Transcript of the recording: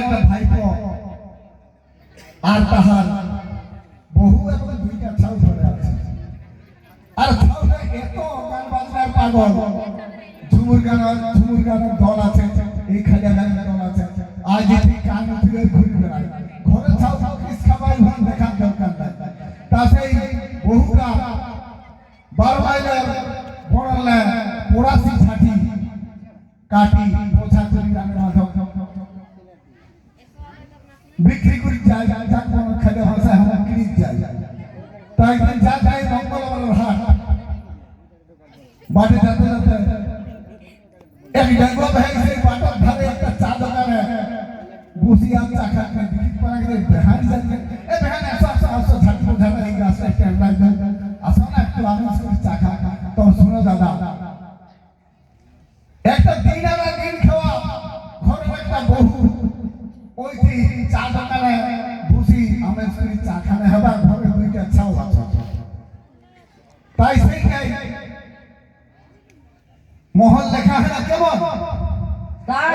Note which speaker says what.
Speaker 1: একটা ভাইপো আর তাহার বহু এবং দুইটা ছাউ ধরে আছে। আর ছাউটা এত গান বাজনার পাগল, ঝুমুর গানের দল আছে, এই খাজা গানের দল আছে। আজ এটি কান উঠিয়ে ঘুরে বেড়ায়, ঘরে ছাউ কিস খাবাই ভান দেখার দরকার নাই। তা সেই বহুটা 12 মাইলের বড়লে 84-60 কাটি বোঝা করি রামের মাধব বিক্রি করি যায়, যাক কোনো খেলে ভাষায় আমরা কিনি যাই। তাই যা যাই মঙ্গলবার হাট বাটে যেতে যেতে এক ডেঙ্গো ভেঙে বাটার ধারে একটা চা দোকানে বসি আর চা খাতে বিক্রি করা গেলে বেহান যাচ্ছে। এ বেহান আসো ঝাঁটি বোঝাবে এই গাছটা একটা আসো না একটু আমি চা খা। তো শোনো দাদা, একটা দিন আনা দিন খাওয়া ঘরে একটা বহু ওই চা দোকানে বসি আমরা চা খানে হবার ঘরে দুইটা ছাও আছে। তাই সেই মহল লেখা হয় না কেমন, তাই